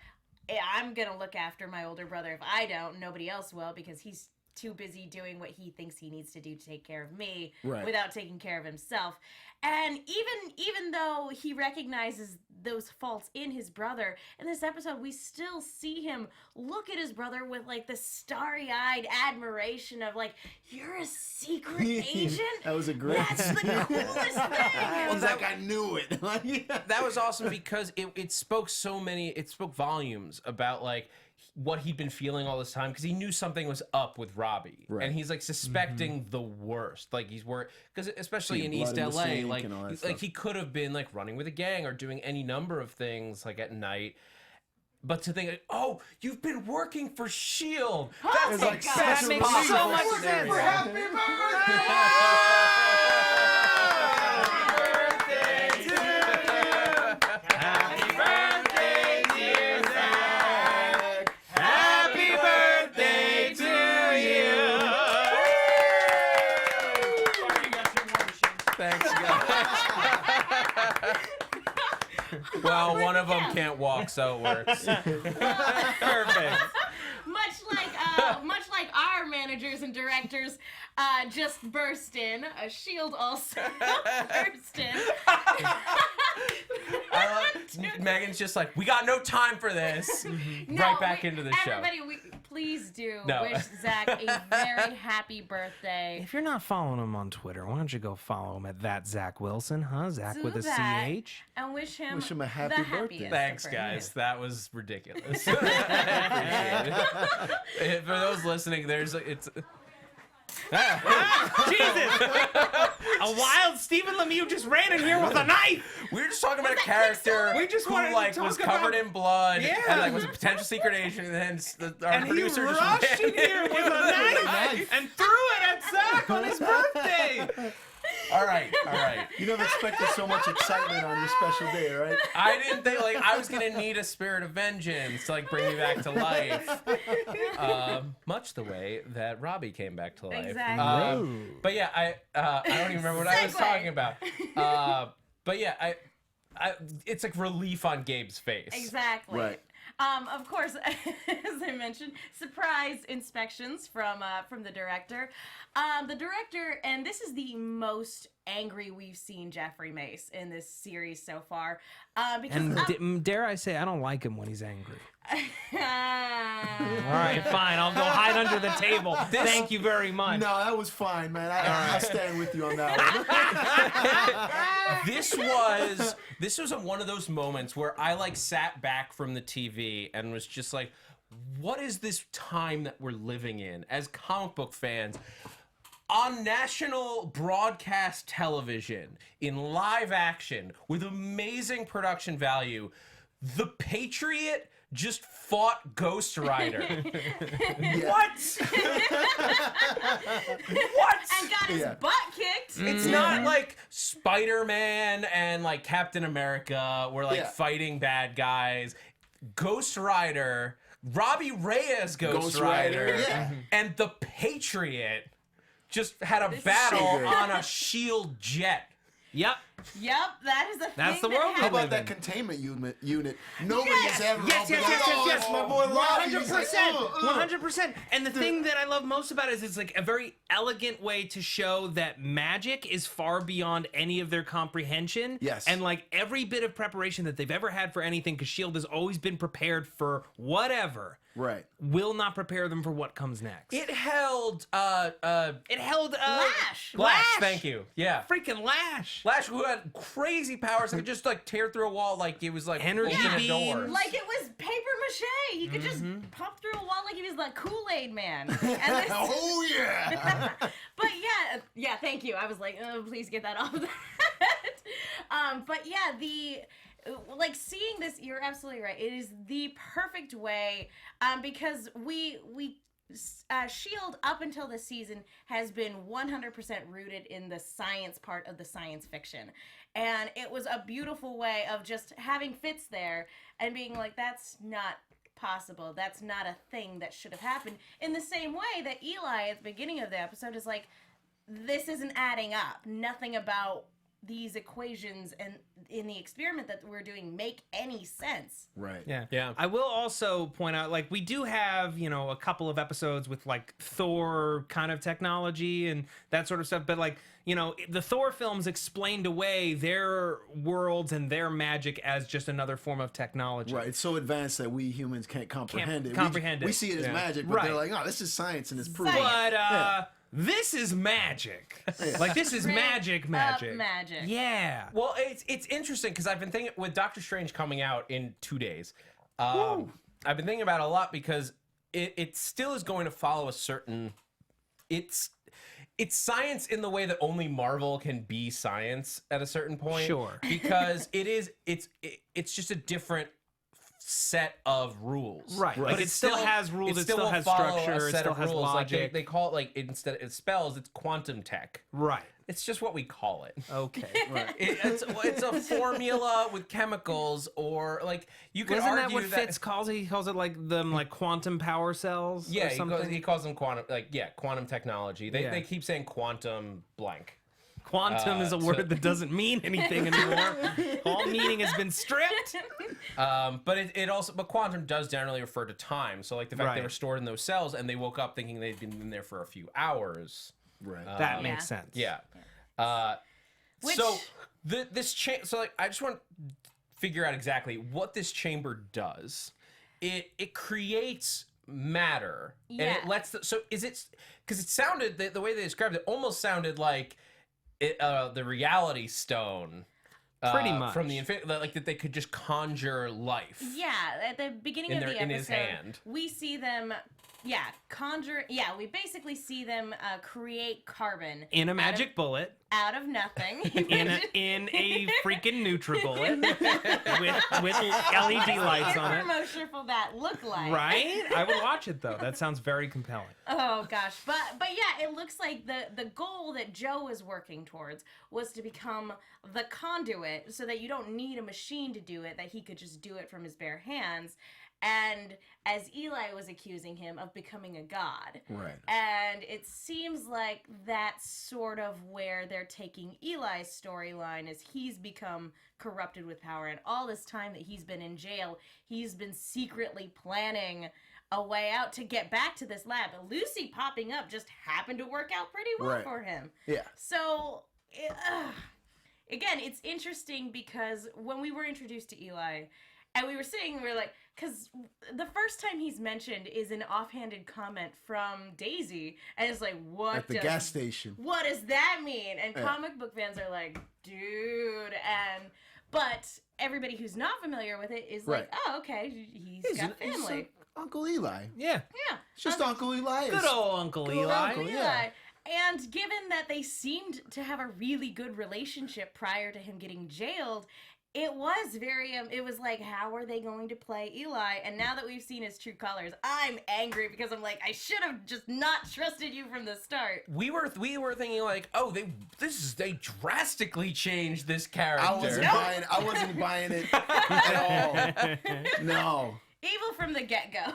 I'm gonna look after my older brother. If I don't, nobody else will, because he's too busy doing what he thinks he needs to do to take care of me without taking care of himself." And even though he recognizes those faults in his brother, in this episode we still see him look at his brother with like the starry-eyed admiration of like, "You're a secret agent? That was a great. That's the coolest thing." He's like, I knew it. That was awesome because it spoke volumes about like what he'd been feeling all this time, because he knew something was up with Robbie, and he's like suspecting the worst. Like he's worried because especially in East LA, like he could have been like running with a gang or doing any number of things like at night. But to think, oh, you've been working for S.H.I.E.L.D. That's like That makes so much sense. Happy Well, one of them can't walk, so it works. Perfect. Much like our managers and directors just burst in. S.H.I.E.L.D. also burst in. Megan's just like, we got no time for this. Right back into the show. Everybody, please do No. wish Zach a very happy birthday. If you're not following him on Twitter, why don't you go follow him at that Zach Wilson, huh? Zach Do with a that. CH. And wish him a happy the birthday. happiest Thanks, of guys. birthdays. That was ridiculous. I appreciate it. For those listening, Jesus! A wild Stephen Lemieux just ran in here with a knife! we were just talking about a character We just who wanted to like talk was covered about- in blood Yeah. and like was a potential secret agent, and then our And he producer just rushed in ran here with a knife and threw it at Zach on his birthday! All right. You never expected so much excitement on your special day, right? I didn't think like I was gonna need a spirit of vengeance to like bring me back to life, much the way that Robbie came back to life. Exactly. But yeah, I don't even remember what I was Segue. talking about. But yeah, I it's like relief on Gabe's face. Exactly. Right. Of course, as I mentioned, surprise inspections from the director. The director, and this is the most angry we've seen Jeffrey Mace in this series so far. Because And dare I say, I don't like him when he's angry. all All right, fine. I'll go hide under the table. Thank you very much. No, that was fine, man. I stand with you on that one. This was one of those moments where I like sat back from the TV and was just like, what is this time that we're living in as comic book fans? On national broadcast television, in live action, with amazing production value, the Patriot just fought Ghost Rider. What? What? and got his butt kicked. It's not like Spider-Man and like Captain America were like fighting bad guys. Ghost Rider, Robbie Reyes Ghost Rider, and the Patriot just had a battle on a S.H.I.E.L.D. jet. Yep. Yep, that is a That's thing the world that How happened. about that containment unit? Nobody's ever Yes, opened yes, up. yes, Oh, my boy Robbie. 100%. 100%. And the thing that I love most about it is it's like a very elegant way to show that magic is far beyond any of their comprehension. Yes. And like every bit of preparation that they've ever had for anything, because S.H.I.E.L.D. has always been prepared for whatever, Right. will not prepare them for what comes next. It held It held Lash. Lash, thank you. Yeah. Freaking Lash. Lash, who had crazy powers. He could just like tear through a wall like it was like Energy open a beams. door. Like it was paper mache. He could just pop through a wall like he was the Kool-Aid man. And this, Oh yeah. but yeah, thank you. I was like, oh, please get that off of that. But yeah, like seeing this, you're absolutely right. It is the perfect way because we S.H.I.E.L.D. up until this season has been 100% rooted in the science part of the science fiction. And it was a beautiful way of just having Fitz there and being like, that's not possible. That's not a thing that should have happened. In the same way that Eli at the beginning of the episode is like, this isn't adding up. Nothing about these equations and in the experiment that we're doing make any sense. Right. Yeah. I will also point out, like, we do have, a couple of episodes with, like, Thor kind of technology and that sort of stuff. But, like, the Thor films explained away their worlds and their magic as just another form of technology. Right. It's so advanced that we humans can't comprehend it. comprehend it. We see it as magic, but they're like, no, this is science and it's proven. But, this is magic. Like, this is magic. Magic. Yeah. Well, it's interesting because I've been thinking with Doctor Strange coming out in 2 days. I've been thinking about it a lot because it still is going to follow a certain. It's science in the way that only Marvel can be science at a certain point. Sure. Because it's just a different set of rules. Right. Like, it still has rules, it still will has follow structure, a it set still of has rules. logic. Like they call it, like, instead of spells, it's quantum tech. Right. It's just what we call it. Okay. Right. It's a formula with chemicals, or like you could Isn't that argue what Fitz calls it? He calls it like quantum power cells. Yeah, or something? he calls them quantum, quantum technology. They keep saying quantum blank. Quantum is a word that doesn't mean anything anymore. All meaning has been stripped. But quantum does generally refer to time. So like the fact they Right. were stored in those cells and they woke up thinking they'd been in there for a few hours. Right. That makes sense. Yeah. Which- So so like I just want to figure out exactly what this chamber does. It creates matter and it lets because it sounded the way they described it almost sounded like the reality stone. Pretty much. From the like that they could just conjure life. Yeah, at the beginning of the episode, in his hand. we see them, conjure. Yeah, we basically see them create carbon In a magic bullet. out of nothing. In a freaking NutriBullet with LED lights on it. Infomercial for that look like. Right? I would watch it though. That sounds very compelling. Oh gosh, but yeah, it looks like the goal that Joe was working towards was to become the conduit, so that you don't need a machine to do it; that he could just do it from his bare hands. And as Eli was accusing him of becoming a god. Right. And it seems like that's sort of where they're taking Eli's storyline, as he's become corrupted with power. And all this time that he's been in jail, he's been secretly planning a way out to get back to this lab. Lucy popping up just happened to work out pretty well Right. for him. Yeah. So, again, it's interesting because when we were introduced to Eli, and we were sitting, we were like, because the first time he's mentioned is an offhanded comment from Daisy, and it's like, what? At the gas station. What does that mean? And comic book fans are like, dude, but everybody who's not familiar with it is like, oh, okay, he's got family. Uncle Eli. Yeah. Yeah. It's just Uncle Eli. Good old Uncle Good old Eli. Uncle, yeah. And given that they seemed to have a really good relationship prior to him getting jailed, it was very, it was like, how are they going to play Eli? And now that we've seen his true colors, I'm angry because I'm like, I should have just not trusted you from the start. We were thinking like, oh, they drastically changed this character. I wasn't buying it at all. No. Evil from the get-go.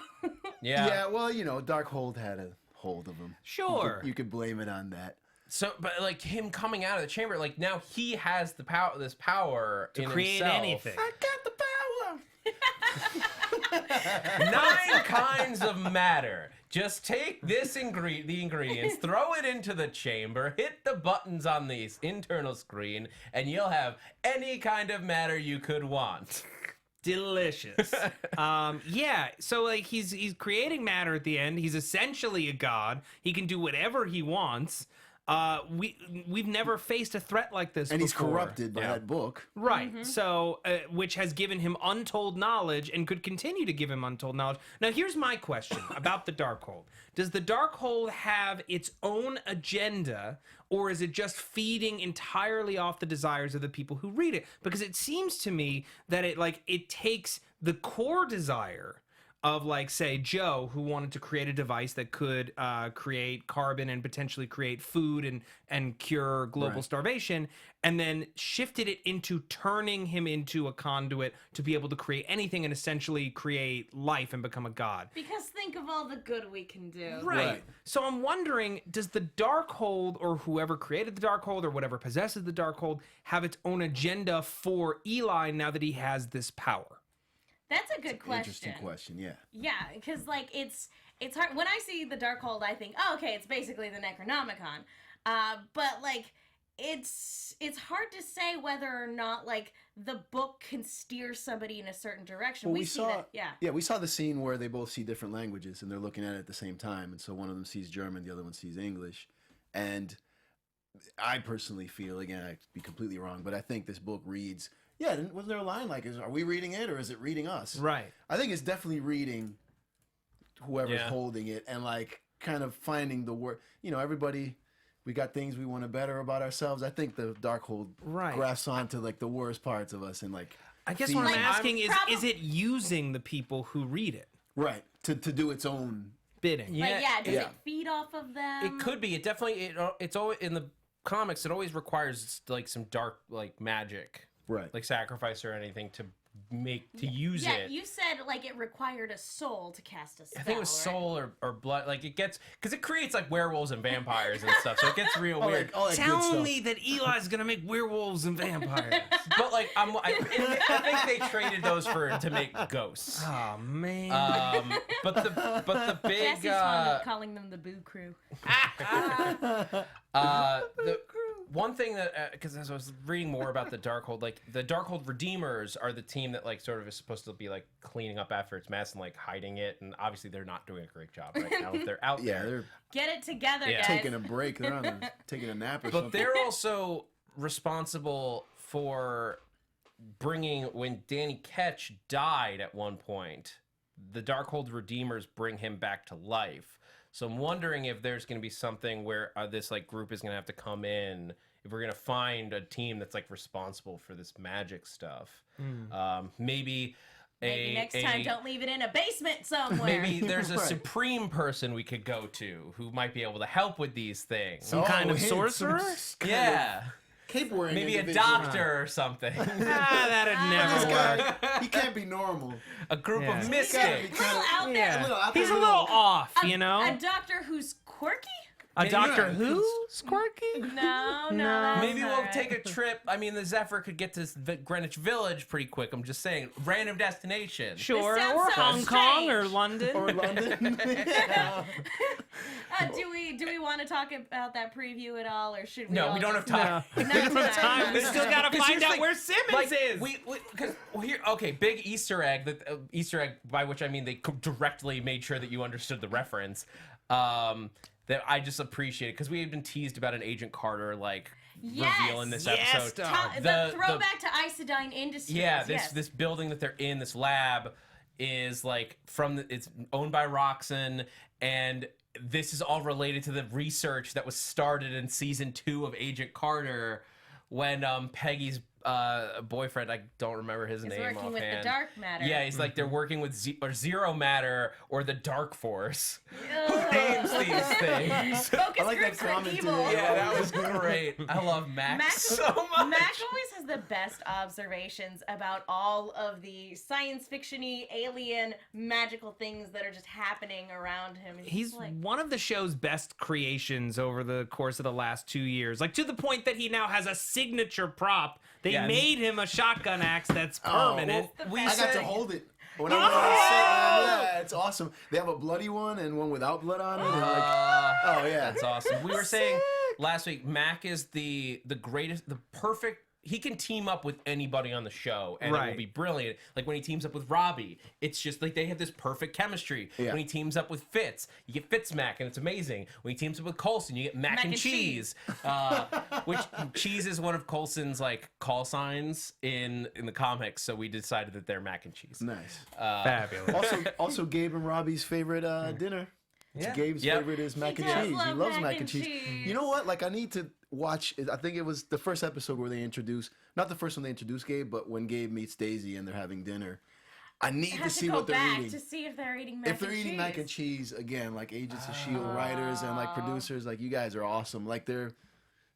Yeah, well, Darkhold had a hold of him. Sure. You could blame it on that. So, but like him coming out of the chamber, like now he has the power, this power To in create himself. anything. I got the power. 9 kinds of matter. Just take the ingredients, throw it into the chamber, hit the buttons on the internal screen, and you'll have any kind of matter you could want. Delicious. Yeah, so like he's creating matter at the end. He's essentially a god. He can do whatever he wants. we've never faced a threat like this And he's before. corrupted by that book. Right. So, which has given him untold knowledge and could continue to give him untold knowledge. Now, here's my question about the Darkhold. Does the Darkhold have its own agenda, or is it just feeding entirely off the desires of the people who read it? Because it seems to me that it takes the core desire of, like, say, Joe, who wanted to create a device that could create carbon and potentially create food and cure global starvation, and then shifted it into turning him into a conduit to be able to create anything and essentially create life and become a god. Because think of all the good we can do. Right. So I'm wondering, does the Darkhold, or whoever created the Darkhold, or whatever possesses the Darkhold, have its own agenda for Eli now that he has this power? That's a good question. Interesting question, yeah. Yeah, because like it's hard. When I see the Darkhold, I think, oh, okay, it's basically the Necronomicon. But like it's hard to say whether or not like the book can steer somebody in a certain direction. Well, we see that, yeah, we saw the scene where they both see different languages and they're looking at it at the same time, and so one of them sees German, the other one sees English, and I personally feel, again, I could be completely wrong, but I think this book reads. Yeah, wasn't there a line like, are we reading it or is it reading us? Right. I think it's definitely reading whoever's holding it and like kind of finding the word. You know, everybody, we got things we want to better about ourselves. I think the Darkhold grafts onto like the worst parts of us and like. I guess what I'm asking is it using the people who read it? Right. To do its own bidding. Like, does it feed off of them? It could be. It definitely. It's always in the comics. It always requires like some dark like magic. Right. Like sacrifice or anything to use it. Yeah, you said like it required a soul to cast a spell. I think it was soul or blood. Like it gets, because it creates like werewolves and vampires and stuff. So it gets real weird. Tell me that Eli's gonna make werewolves and vampires. But like I think they traded those to make ghosts. Oh man. But the big Jesse's fond of calling them the Boo Crew. The one thing that, because as I was reading more about the Darkhold, like the Darkhold Redeemers are the team that like sort of is supposed to be like cleaning up after its mess and like hiding it, and obviously they're not doing a great job right now. If they're out there, they're get it together, guys. taking a break. They're on taking a nap or something. But they're also responsible for bringing, when Danny Ketch died at one point, the Darkhold Redeemers bring him back to life. So I'm wondering if there's going to be something where this like group is going to have to come in, if we're going to find a team that's like responsible for this magic stuff. Maybe next time, don't leave it in a basement somewhere. Maybe there's a supreme person we could go to who might be able to help with these things. Some kind of sorcerer? Yeah. Cape wearing Maybe a individual. doctor or something. That'd never work. He can't be normal. A group of He's mystics. gotta be Little out there. Yeah. little out He's a there, little off, you know? A doctor who's quirky? A Doctor yeah. Who's quirky? No, that's Maybe not we'll right. take a trip. I mean, the Zephyr could get to Greenwich Village pretty quick. I'm just saying. Random destination. Sure, sounds or so Hong Kong strange. or London. Or London. Do we want to talk about that preview at all, or should we? No, all we don't have just- time. We don't have time. We still gotta Because find here's out the where thing, Simmons like, is. Because here, okay, big Easter egg. Easter egg, by which I mean they directly made sure that you understood the reference. That I just appreciate it, because we had been teased about an Agent Carter like reveal in this Yes, episode. dog. The throwback to Isodyne Industries. Yeah, yes. this building that they're in, this lab, is like it's owned by Roxxon, and this is all related to the research that was started in season 2 of Agent Carter, when Peggy's boyfriend, I don't remember his name working with the offhand. dark matter. Yeah, he's like they're working with Zero Matter or the Dark Force. Ugh. Who names these things? Focus I like groups that are commentary. evil. Yeah, that was great. I love Max so much. Mac always has the best observations about all of the science fiction-y, alien, magical things that are just happening around him. He's like, one of the show's best creations over the course of the last 2 years. Like, to the point that he now has a signature prop. They Yeah. made him a shotgun axe that's permanent. We I got to said- hold it. When I went on set, yeah, it's awesome. They have a bloody one and one without blood on it. And oh yeah, That's awesome. We were saying last week, Mac is the greatest, the perfect. he can team up with anybody on the show and it Right. will be brilliant. Like when he teams up with Robbie, it's just like they have this perfect chemistry. Yeah. When he teams up with Fitz, you get Fitzmac and it's amazing. When he teams up with Coulson, you get Mac and cheese. Which cheese is one of Coulson's like call signs in the comics, so we decided that they're Mac and cheese. Nice. Fabulous. Also, Gabe and Robbie's favorite dinner. Yeah. Gabe's Yep. favorite is mac and does cheese. He love loves mac mac and and cheese. cheese. You know what? Like, I need to watch. I think it was the first episode where they introduced, not the first one they introduced Gabe, but when Gabe meets Daisy and they're having dinner. I need to have see to go what they're back eating. to see if they're eating mac If they're and eating cheese. mac and cheese again, like Agents of S.H.I.E.L.D. writers and like producers, like you guys are awesome. Like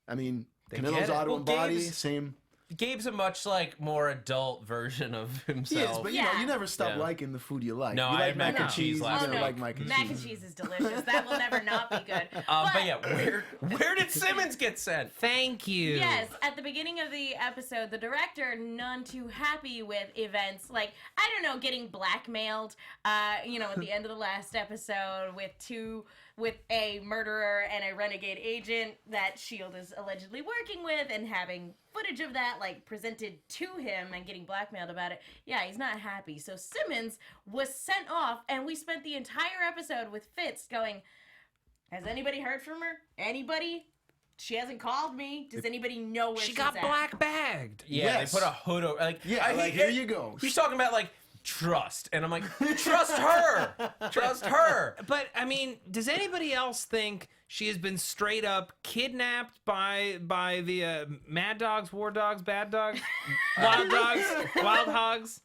I mean, get Canelo's it. auto Well, and body, Gabe's- same. Gabe's a much like more adult version of He himself. is, but you know, Yeah. you never stop Yeah. liking the food you like. No, you I like had mac and cheese last you Oh, never no. like mac and Mac cheese. and cheese is delicious. That will never not be good. But yeah, where did Simmons get sent? Thank you. Yes, at the beginning of the episode, the director, none too happy with events like, I don't know, getting blackmailed, at the end of the last episode with a murderer and a renegade agent that S.H.I.E.L.D. is allegedly working with, and having footage of that, like, presented to him and getting blackmailed about it. Yeah, he's not happy. So Simmons was sent off, and we spent the entire episode with Fitz going, has anybody heard from her? Anybody? She hasn't called me. Does anybody know where She she's got at? black bagged. Yeah, Yes. they put a hood over. Like, Yeah, like, here you go. He's talking about like trust, and I'm like, trust her, trust her. But I mean, does anybody else think she has been straight up kidnapped by the mad dogs, war dogs, bad dogs, wild dogs, wild hogs,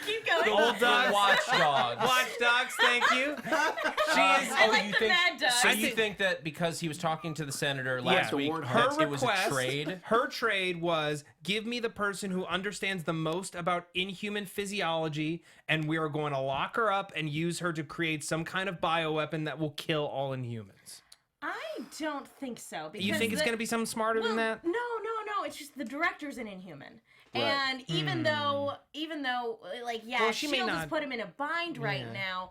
Keep going. old dogs, Watchdogs. watchdogs? Thank you. She is. I like you the think? mad dog. So I you think that because he was talking to the senator Yeah. last week, Her that Her it was a request, trade? her trade was give me the person who understands the most about inhuman physiology, and we are going to lock her up and use her to create some kind of bioweapon that will kill all Inhumans. I don't think so. Because You think it's going to be something smarter than that? No. It's just the director's an Inhuman. Right. And even though, like, yeah, Well, she may S.H.I.E.L.D. has not- put him in a bind right now.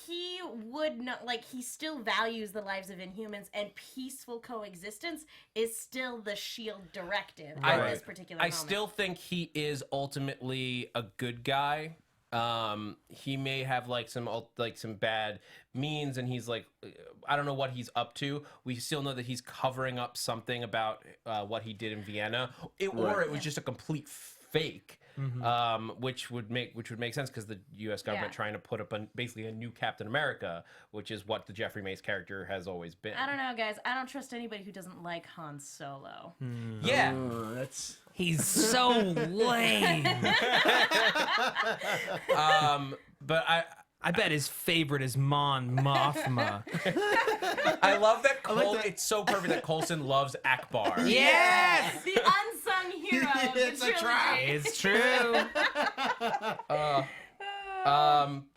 He would not, like, he still values the lives of Inhumans, and peaceful coexistence is still the S.H.I.E.L.D. directive at this particular I moment. still think he is ultimately a good guy. He may have like some bad means, and he's like, I don't know what he's up to. We still know that he's covering up something about what he did in Vienna, or it was just a complete fake. Which would make sense because the U.S. government Yeah. trying to put up basically a new Captain America, which is what the Jeffrey Mace character has always been. I don't know, guys. I don't trust anybody who doesn't like Han Solo. Yeah, That's He's so lame. but I bet his favorite is Mon Mothma. I love that that. it's so perfect that Coulson loves Akbar. Yes! The unsung hero of the It's a trap. trilogy. It's true.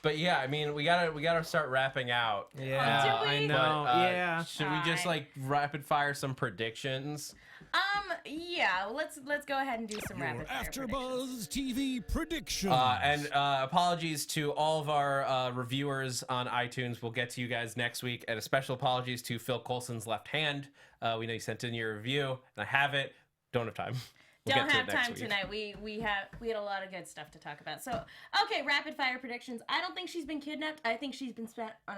But yeah, I mean, we gotta start wrapping out. Yeah, Do we? I know. But, yeah. Should we just Alright. like rapid fire some predictions? Yeah, let's go ahead and do some rapid fire predictions. AfterBuzz TV predictions. And apologies to all of our reviewers on iTunes. We'll get to you guys next week. And a special apologies to Phil Coulson's left hand. We know you sent in your review, and I have it. Don't have time. We'll Don't get to have it next time week. tonight. We had a lot of good stuff to talk about. So, okay, rapid fire predictions. I don't think she's been kidnapped. I think she's been sent on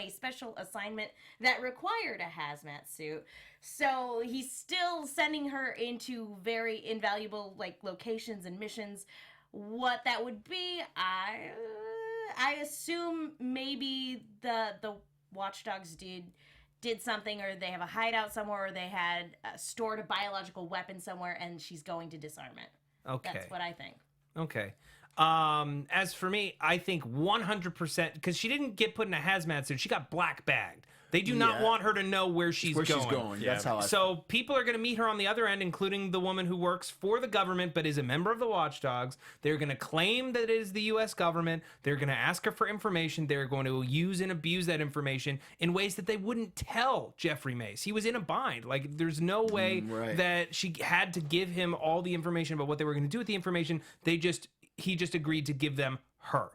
a special assignment that required a hazmat suit. So he's still sending her into very invaluable like locations and missions. What that would be, I assume maybe the Watchdogs did something, or they have a hideout somewhere, or they had stored a biological weapon somewhere, and she's going to disarm it. Okay. That's what I think. Okay. As for me, I think 100%, because she didn't get put in a hazmat suit. She got black bagged. They do not Yeah. want her to know where she's where going. she's going. That's how I. So people are going to meet her on the other end, including the woman who works for the government but is a member of the Watchdogs. They're going to claim that it is the U.S. government. They're going to ask her for information. They're going to use and abuse that information in ways that they wouldn't tell Jeffrey Mace. He was in a bind. Like, there's no way right. that she had to give him all the information about what they were going to do with the information. He just agreed to give them her.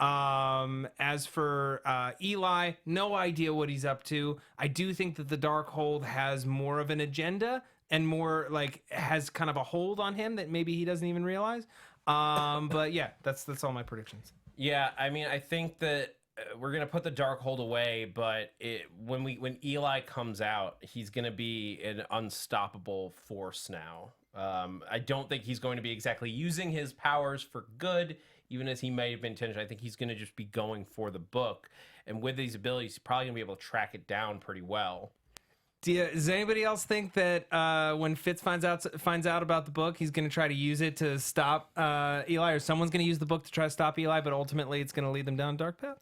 As for Eli, no idea what he's up to. I do think that the Darkhold has more of an agenda, and more like has kind of a hold on him that maybe he doesn't even realize. But yeah, that's all my predictions. Yeah, I mean, I think that we're gonna put the Darkhold away, but when Eli comes out, he's gonna be an unstoppable force now. I don't think he's going to be exactly using his powers for good, even as he may have been intended. I think he's gonna just be going for the book, and with these abilities, he's probably gonna be able to track it down pretty well. Does anybody else think that when Fitz finds out about the book, he's going to try to use it to stop Eli, or someone's going to use the book to try to stop Eli, but ultimately it's going to lead them down a dark path?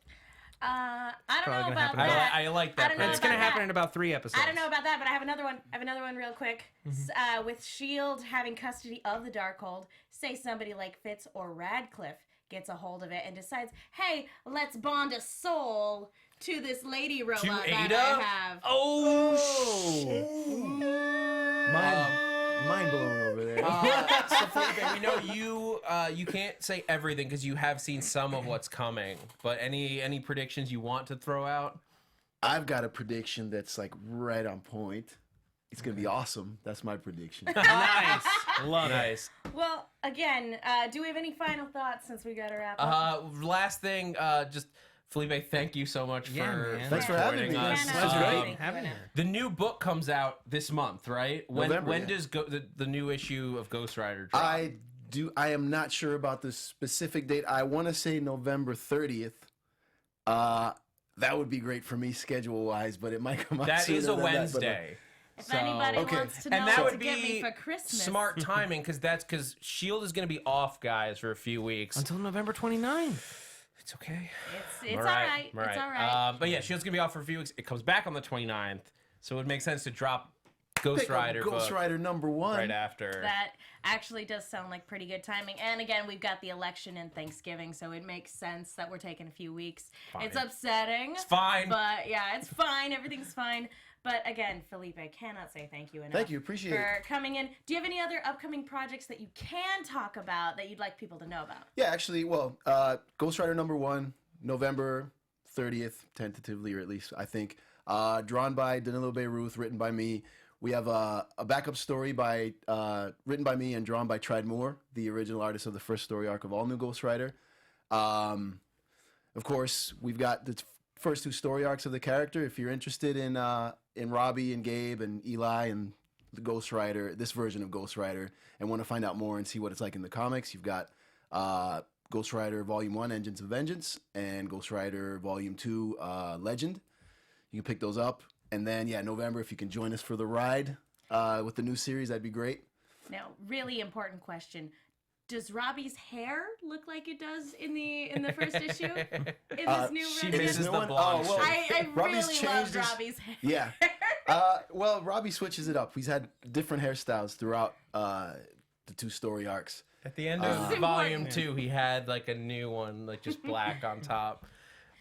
I don't probably know gonna about happen. that. I like that. I don't know It's about going to happen that. in about 3 episodes. I don't know about that, but I have another one. I have another one real quick. With S.H.I.E.L.D. having custody of the Darkhold, say somebody like Fitz or Radcliffe gets a hold of it and decides, hey, let's bond a soul to this lady robot that Ada? I have. Mind blown over there. So Felipe, we know you can't say everything because you have seen some of what's coming. But any predictions you want to throw out? I've got a prediction that's like right on point. It's gonna be awesome. That's my prediction. Nice. Love it. Nice. Well, again, do we have any final thoughts since we got to wrap up? Last thing, just Felipe, thank you so much Yeah, for man. Thanks for having joining me. us. Yeah, no, That's thank great. you. Having it. The new book comes out this month, right? November, when yeah. does the new issue of Ghost Rider drop? I am not sure about the specific date. I want to say November 30th. That would be great for me schedule-wise, but it might come out That sooner is a than that, but, Wednesday. If anybody Okay. wants to know And that what would to get me be for Christmas. smart timing because S.H.I.E.L.D. is going to be off, guys, for a few weeks. Until November 29th. It's okay. It's all right. It's all right. But yeah, S.H.I.E.L.D.'s going to be off for a few weeks. It comes back on the 29th, so it would make sense to drop Ghost Pick up Rider Ghost book Rider #1. right after. That actually does sound like pretty good timing. And again, we've got the election and Thanksgiving, so it makes sense that we're taking a few weeks. Fine. It's upsetting. It's fine. But yeah, it's fine. Everything's fine. But again, Felipe, I cannot say thank you enough. Thank you, appreciate for coming in. Do you have any other upcoming projects that you can talk about that you'd like people to know about? Yeah, actually, well, Ghost Rider #1, November 30th, tentatively, or at least I think. Drawn by Danilo Beirut, written by me. We have a backup story written by me and drawn by Trad Moore, the original artist of the first story arc of all new Ghost Rider. Of course, we've got the first 2 story arcs of the character. If you're interested in Robbie and Gabe and Eli and the Ghost Rider, this version of Ghost Rider, and want to find out more and see what it's like in the comics, you've got Ghost Rider Volume 1, Agents of Vengeance, and Ghost Rider Volume 2, Legend. You can pick those up. And then, yeah, November, if you can join us for the ride with the new series, that'd be great. Now, really important question. Does Robbie's hair look like it does in the first issue? In this new She version? misses new the one? blonde. Oh, well, I Robbie's really changed love his- Robbie's hair. Yeah. Well, Robbie switches it up. He's had different hairstyles throughout the 2 story arcs. At the end of This is Volume important. 2, he had like a new one, like just black on top.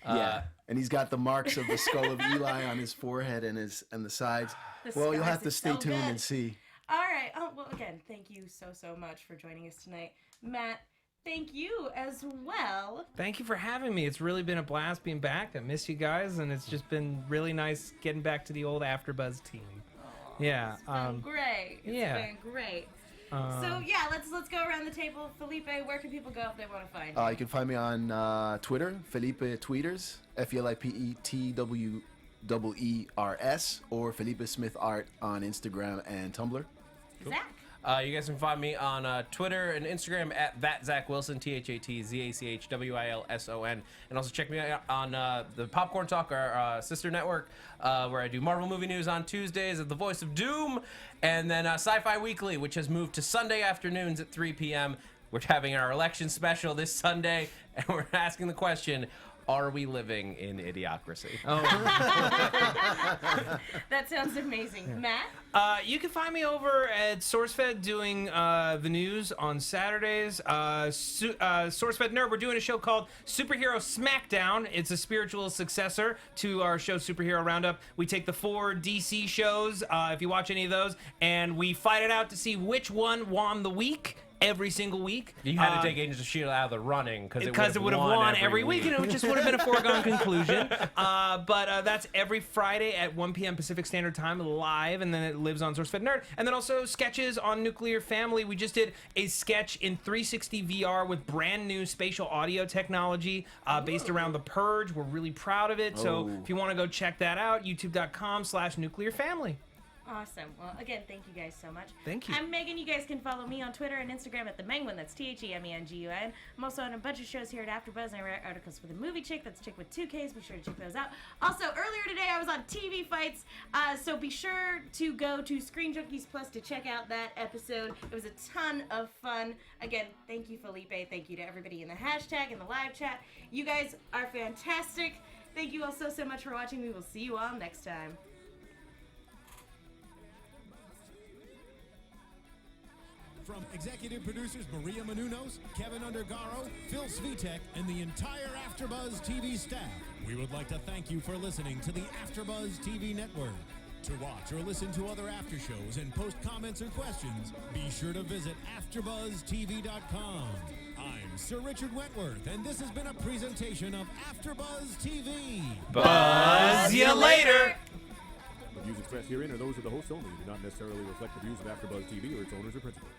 Yeah. And he's got the marks of the skull of Eli on his forehead and the sides. The Well, you'll scars have to are stay so tuned good. and see. All right. Oh, well, again, thank you so much for joining us tonight. Matt, thank you as well. Thank you for having me. It's really been a blast being back. I miss you guys, and it's just been really nice getting back to the old AfterBuzz team. Yeah. It's been great. It's yeah. been great. So yeah, let's go around the table. Felipe, where can people go if they want to find you? You can find me on Twitter, Felipe Tweeters, FELIPETWEERS, or Felipe Smith Art on Instagram and Tumblr. Zach. You guys can find me on Twitter and Instagram at @ZachWilson, ThatZachWilson, and also check me out on the Popcorn Talk, our sister network, where I do Marvel movie news on Tuesdays as the voice of Doom, and then Sci-Fi Weekly, which has moved to Sunday afternoons at 3 p.m. We're having our election special this Sunday, and we're asking the question: are we living in idiocracy? That sounds amazing. Matt? You can find me over at SourceFed doing the news on Saturdays. SourceFed Nerd, we're doing a show called Superhero Smackdown. It's a spiritual successor to our show Superhero Roundup. We take the 4 DC shows, if you watch any of those, and we fight it out to see which one won the week. every single week. You had to take Agents of S.H.I.E.L.D. out of the running because it would have won every week, and it just would have been a foregone conclusion. But that's every Friday at 1 p.m. Pacific Standard Time live, and then it lives on SourceFed Nerd. And then also sketches on Nuclear Family. We just did a sketch in 360 VR with brand new spatial audio technology based around The Purge. We're really proud of it. So if you want to go check that out, youtube.com/nuclearfamily. Awesome. Well, again, thank you guys so much. Thank you. I'm Megan. You guys can follow me on Twitter and Instagram at TheMenguin. That's TheMengun. I'm also on a bunch of shows here at AfterBuzz, and I write articles for The Movie Chick. That's Chick with 2 Ks. Be sure to check those out. Also, earlier today, I was on TV Fights, so be sure to go to Screen Junkies Plus to check out that episode. It was a ton of fun. Again, thank you, Felipe. Thank you to everybody in the hashtag and the live chat. You guys are fantastic. Thank you all so much for watching. We will see you all next time. From executive producers Maria Menounos, Kevin Undergaro, Phil Svitek, and the entire AfterBuzz TV staff, we would like to thank you for listening to the AfterBuzz TV network. To watch or listen to other after shows and post comments or questions, be sure to visit AfterBuzzTV.com. I'm Sir Richard Wentworth, and this has been a presentation of AfterBuzz TV. Buzz you later! The views expressed herein are those of the hosts only and do not necessarily reflect the views of AfterBuzz TV or its owners or principals.